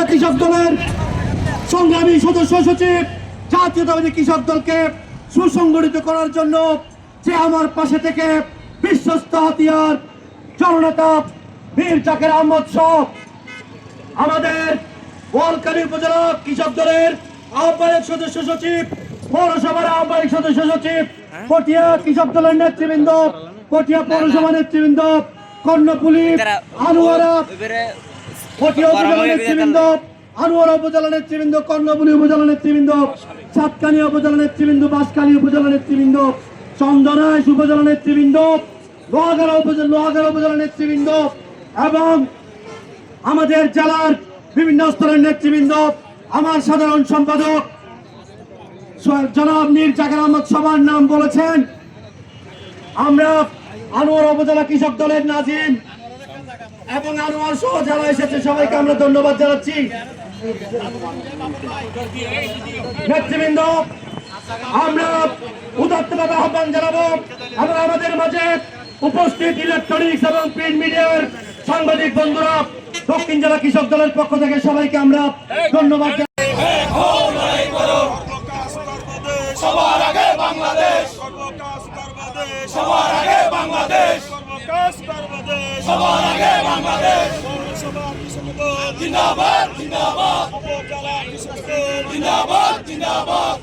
কৃষক দলের সংগ্রামী সদস্য সচিব, জাতীয়তাবাদী কৃষক দলকে সুসংগঠিত করার জন্য যে আমার পাশে থেকে বিশ্বস্ত হাতিয়ার জননেতা বীর জাকের আহমদ সহ আমাদের বোয়ালখালী উপজেলা কৃষক দলের আহ্বায়ক সদস্য সচিব, পৌরসভার আহ্বায়ক সদস্য সচিব, পটিয়া কৃষক দলের নেতৃবৃন্দ, পটিয়া পৌরসভা নেতৃবৃন্দ, কর্ণফুলী আনোয়ারা পটিয়া উপজেলা নেতৃবৃন্দ, আনোয়ারা উপজেলা নেতৃবৃন্দ, কর্ণফুলী উপজেলা নেতৃবৃন্দ, সাতকানিয়া উপজেলা নেতৃবৃন্দ, বাঁশখালী উপজেলা নেতৃবৃন্দ, চন্দনাইশ উপজেলা নেতৃবৃন্দ, লোহাগাড়া উপজেলা নেতৃবৃন্দ এবং আমাদের জেলার বিভিন্ন স্তরের নেতৃবৃন্দ, আমার সাধারণ সম্পাদক জনাব মীর জাকের আহমদ সবার নাম বলেছেন। আমরা আনোয়ারা উপজেলা কৃষক দলের নাজিম এবং আনোয়ার সহ যারা এসেছে সবাইকে আমরা ধন্যবাদ জানাচ্ছি। নেতৃবৃন্দ, আমরা উদাত্তভাবে আহ্বান জানাবো এবং আমাদের মাঝে উপস্থিত ইলেকট্রনিক্স এবং প্রিন্ট মিডিয়ার সাংবাদিক বন্ধুরা, দক্ষিণ জেলা কৃষক দলের পক্ষ থেকে সবাইকে আমরা ধন্যবাদ জানাই। সবার আগে বাংলাদেশ, সবার আগে বাংলাদেশ, সবার আগে বাংলাদেশ। জিন্দাবাদ জিন্দাবাদ জিন্দাবাদ জিন্দাবাদ।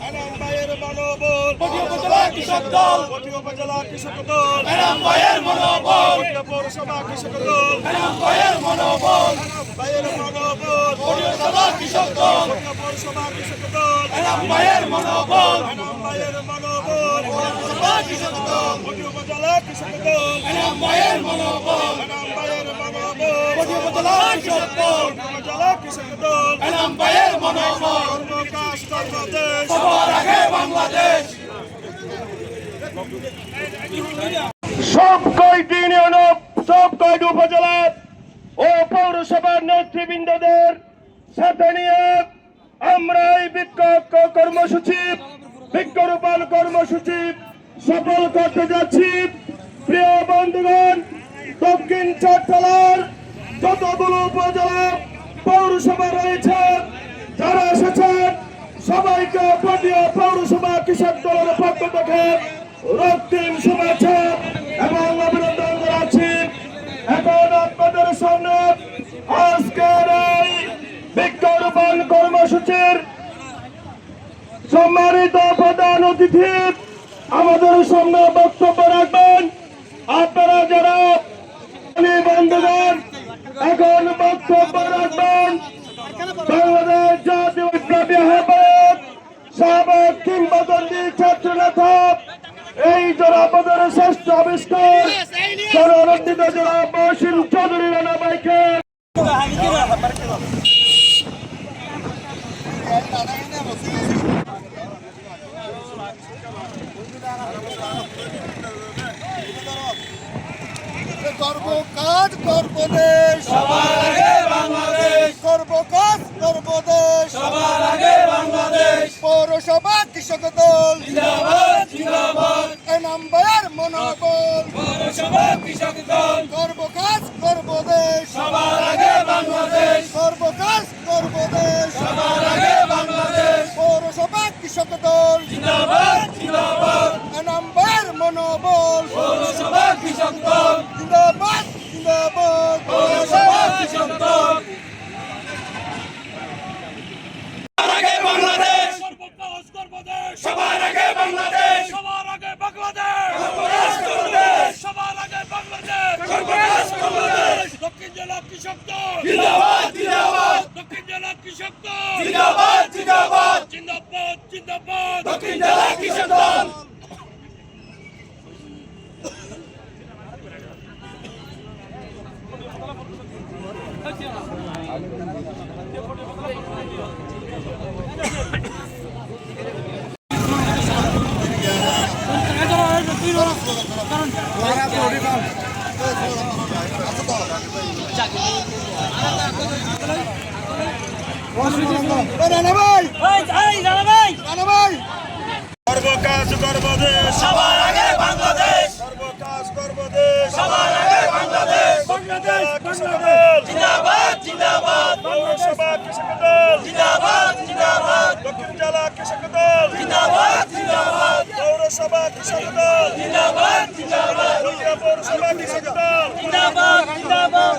উপজেলা কৃষক দল, উপজেলা কৃষক দল, ভাইয়ের মনোবল, পৌরসভা কৃষক দল, ভাইয়ের মনোবল, ভাইয়ের মনোবল, পৌরসভা কৃষক দল, পৌরসভা কৃষক দল, ভাইয়ের মনোবল, ভাইয়ের মনোবল, পৌরসভা কৃষক দল, উপজেলা কৃষক দল, ভাইয়ের মনোবল, ভাইয়ের মনোবল, উপজেলা কৃষক দল, উপজেলা কৃষক দল, ভাইয়ের মনোবল। সবার আগে বাংলাদেশ। সব কয়টি ইউনিয়ন, সব কয়টি উপজেলা ও পৌরসভার নেতৃবৃন্দদের সাথে নিয়ে আমরা এই বৃক্ষরোপণ কর্মসূচি সফল করতে যাচ্ছি। প্রিয় বন্ধুগণ, দক্ষিণ চট্টলার যতগুলো উপজেলা পৌরসভা রয়েছে, যারা এসেছেন সবাইকে পটিয়া পৌরসভা কৃষক দলের পক্ষ থেকে রক্তিম শুভেচ্ছা এবং অভিনন্দন জানাচ্ছি। এখন আপনাদের সামনে আজকের এই বৃক্ষরোপণ কর্মসূচির সম্মানিত প্রধান অতিথি আমাদের সামনে বক্তব্য রাখবেন। আপনারা যারা বন্ধুগণ এখন বক্তব্য রাখবেন বাংলাদেশ জাতীয় বিপ্লবী আহ্বায়ক, সাবেক কিংবদন্তি ছাত্র নেতা, এই জনপদের শ্রেষ্ঠ আবিষ্কার জননন্দিত জনাব মহসিন চৌধুরী রানা ভাইকে করব কাজ করব দেশ, সবার আগে বাংলাদেশ, করব কাজ করব দেশ, সবার আগে বাংলাদেশ। পৌরসভা কৃষক দল জিন্দাবাদ জিন্দাবাদ, এনাম ভাইয়ের মনোবল, পৌরসভা কৃষক দল, করব কাজ করব দেশ, সবার আগে বাংলাদেশ, করব কাজ করব দেশ, সবার আগে বাংলাদেশ। পৌরসভা কৃষক দল জিন্দাবাদ জিন্দাবাদ, এনাম ভাইয়ের মনোবল, পৌরসভা কৃষক দল জিন্দাবাদ জিন্দাবাদ, পৌরসভা কৃষক দল। বাংলাদেশ সবার আগে বাংলাদেশ, সবার আগে বাংলাদেশ, সবার আগে বাংলাদেশ। দক্ষিণ জেলা কৃষক দল জিন্দাবাদ জিন্দাবাদ, দক্ষিণ জেলা কৃষক দল জিন্দাবাদ জিন্দাবাদ, জিন্দাবাদ জিন্দাবাদ, দক্ষিণ জেলা কৃষক দল। সর্বকাজ করব দেশ, সবার আগে বাংলাদেশ, সর্বকাজ করব দেশ, সবার আগে বাংলাদেশ, বাংলাদেশ জিন্দাবাদ জিন্দাবাদ, পৌরসভা কৃষক দল জিন্দাবাদ জিন্দাবাদ দক্ষিণ জেলা কৃষক দল জিন্দাবাদ জিন্দাবাদ পৌরসভা কৃষক দল জিন্দাবাদ জিন্দাবাদ নদিয়া পৌরসভা কৃষক দল জিন্দাবাদ জিন্দাবাদ